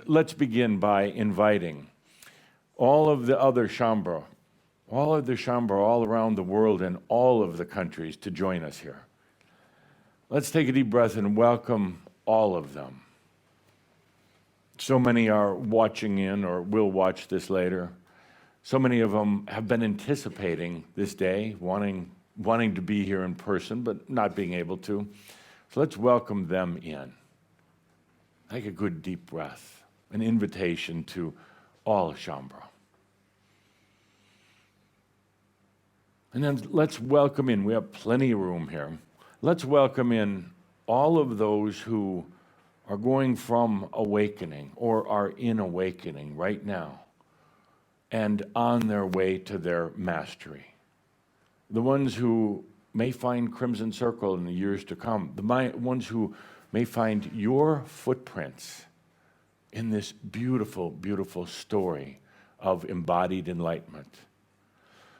let's begin by inviting all of the other Shambra, all around the world and all of the countries to join us here. Let's take a deep breath and welcome all of them. So many are watching in or will watch this later. So many of them have been anticipating this day, wanting to be here in person, but not being able to. So let's welcome them in. Take a good deep breath, an invitation to all Shambra. And then let's welcome in, we have plenty of room here. Let's welcome in all of those who are going from awakening or are in awakening right now and on their way to their mastery. The ones who may find Crimson Circle in the years to come, the ones who may find your footprints in this beautiful, beautiful story of embodied enlightenment.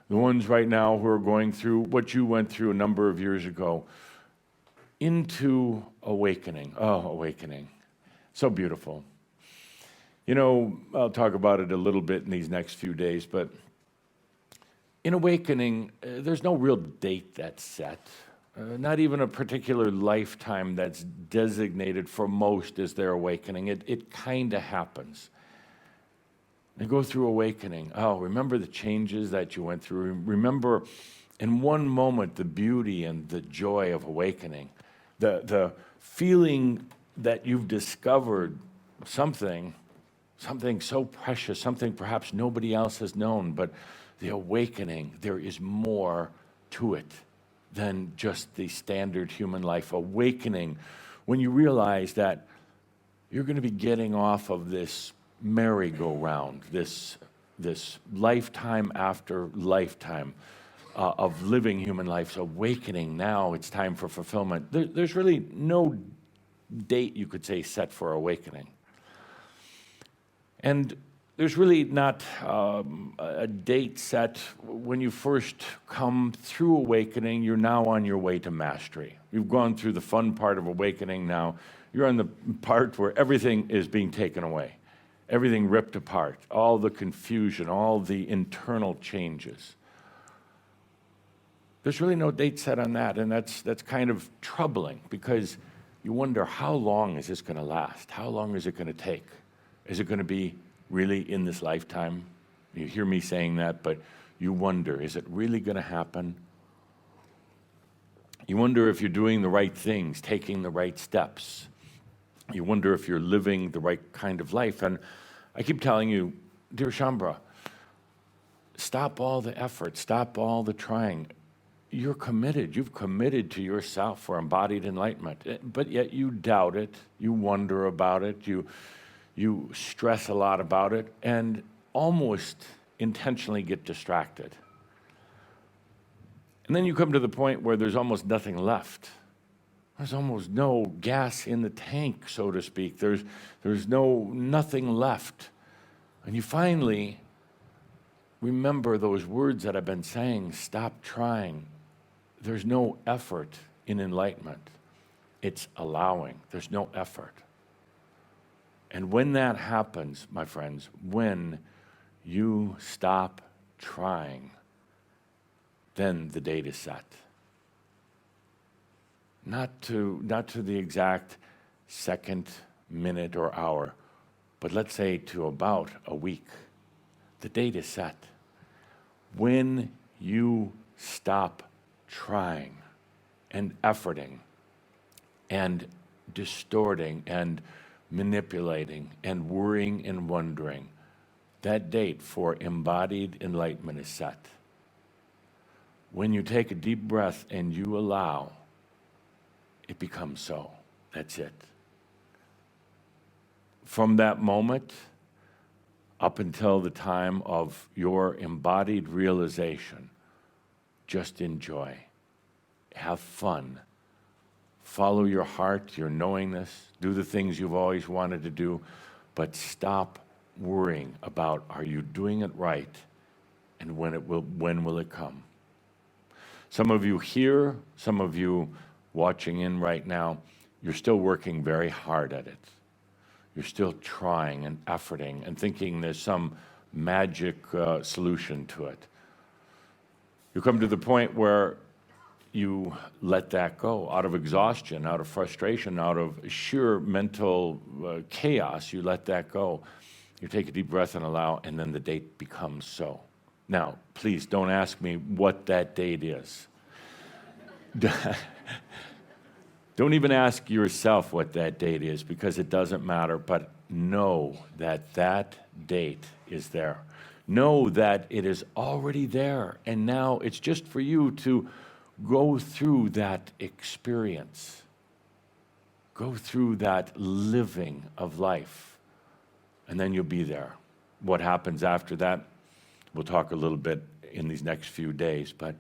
The ones right now who are going through what you went through a number of years ago into awakening. Oh, awakening. So beautiful. You know, I'll talk about it a little bit in these next few days, but in awakening, there's no real date that's set. Not even a particular lifetime that's designated for most as their awakening. It kind of happens. They go through awakening. Oh, remember the changes that you went through. Remember in one moment the beauty and the joy of awakening. The feeling that you've discovered something so precious, something perhaps nobody else has known, but the awakening, there is more to it than just the standard human life. Awakening, when you realize that you're going to be getting off of this merry-go-round, this lifetime after lifetime of living human life. So awakening, now it's time for fulfillment. There's really no date, you could say, set for awakening. And there's really not a date set. When you first come through awakening, you're now on your way to mastery. You've gone through the fun part of awakening now. You're on the part where everything is being taken away, everything ripped apart, all the confusion, all the internal changes. There's really no date set on that, and that's kind of troubling because you wonder, how long is this going to last? How long is it going to take? Is it going to be really in this lifetime? You hear me saying that, but you wonder, is it really going to happen? You wonder if you're doing the right things, taking the right steps. You wonder if you're living the right kind of life. And I keep telling you, dear Shambra, stop all the effort, stop all the trying. You're committed. You've committed to yourself for embodied enlightenment, but yet you doubt it, you wonder about it, you stress a lot about it, and almost intentionally get distracted. And then you come to the point where there's almost nothing left. There's almost no gas in the tank, so to speak. There's nothing left. And you finally remember those words that I've been saying, stop trying. There's no effort in enlightenment. It's allowing. There's no effort. And when that happens, my friends, when you stop trying, then the date is set. Not to the exact second, minute, or hour, but let's say to about a week. The date is set. When you stop trying and efforting and distorting and manipulating and worrying and wondering, that date for embodied enlightenment is set. When you take a deep breath and you allow, it becomes so. That's it. From that moment up until the time of your embodied realization, just enjoy. Have fun. Follow your heart, your knowingness. Do the things you've always wanted to do, but stop worrying about, are you doing it right, and when will it come? Some of you here, some of you watching in right now, you're still working very hard at it. You're still trying and efforting and thinking there's some magic solution to it. You come to the point where you let that go out of exhaustion, out of frustration, out of sheer mental chaos. You let that go. You take a deep breath and allow, and then the date becomes so. Now, please don't ask me what that date is. Don't even ask yourself what that date is, because it doesn't matter, but know that that date is there. Know that it is already there, and now it's just for you to go through that experience. Go through that living of life, and then you'll be there. What happens after that, we'll talk a little bit in these next few days, but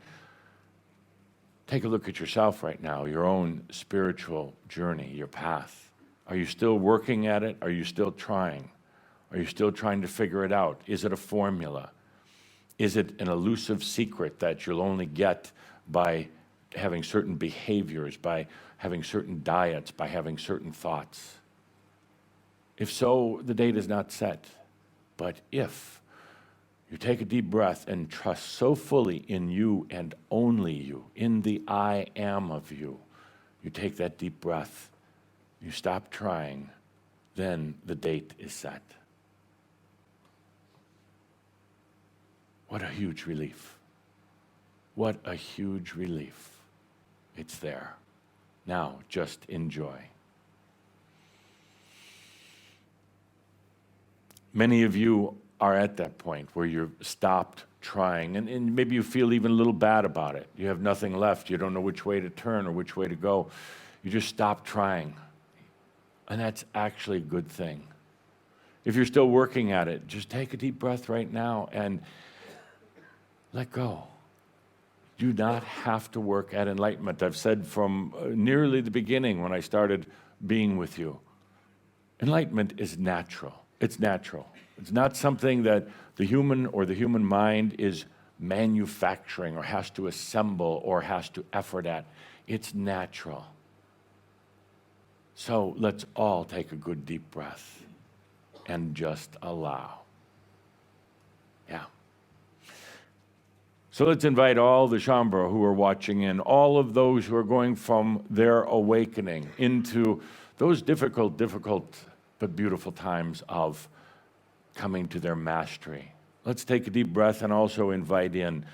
take a look at yourself right now, your own spiritual journey, your path. Are you still working at it? Are you still trying? Are you still trying to figure it out? Is it a formula? Is it an elusive secret that you'll only get by having certain behaviors, by having certain diets, by having certain thoughts? If so, the date is not set. But if you take a deep breath and trust so fully in you and only you, in the I am of you, you take that deep breath, you stop trying, then the date is set. What a huge relief. What a huge relief. It's there. Now, just enjoy. Many of you are at that point where you've stopped trying, and maybe you feel even a little bad about it. You have nothing left. You don't know which way to turn or which way to go. You just stop trying. And that's actually a good thing. If you're still working at it, just take a deep breath right now and let go. Do not have to work at enlightenment. I've said from nearly the beginning when I started being with you, enlightenment is natural. It's natural. It's not something that the human or the human mind is manufacturing or has to assemble or has to effort at. It's natural. So let's all take a good deep breath and just allow. Yeah. So let's invite all the Shambhara who are watching in, all of those who are going from their awakening into those difficult, but beautiful times of coming to their mastery. Let's take a deep breath and also invite in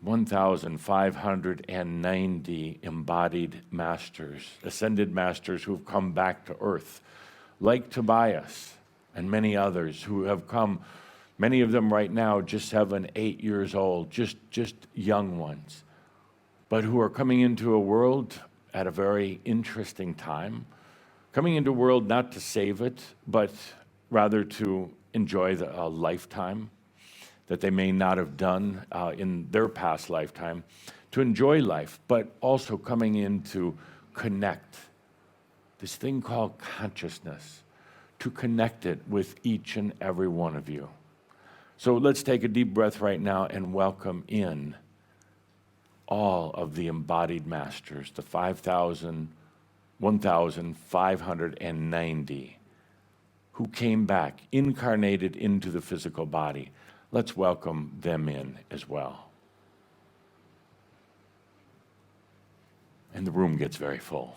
1,590 embodied masters, ascended masters who have come back to earth, like Tobias and many others who have come. Many of them right now just 7, 8 years old, just young ones, but who are coming into a world at a very interesting time, coming into a world not to save it, but rather to enjoy a lifetime that they may not have done in their past lifetime, to enjoy life, but also coming in to connect, this thing called consciousness, to connect it with each and every one of you. So let's take a deep breath right now and welcome in all of the embodied masters, the 1,590 who came back, incarnated into the physical body. Let's welcome them in as well. And the room gets very full.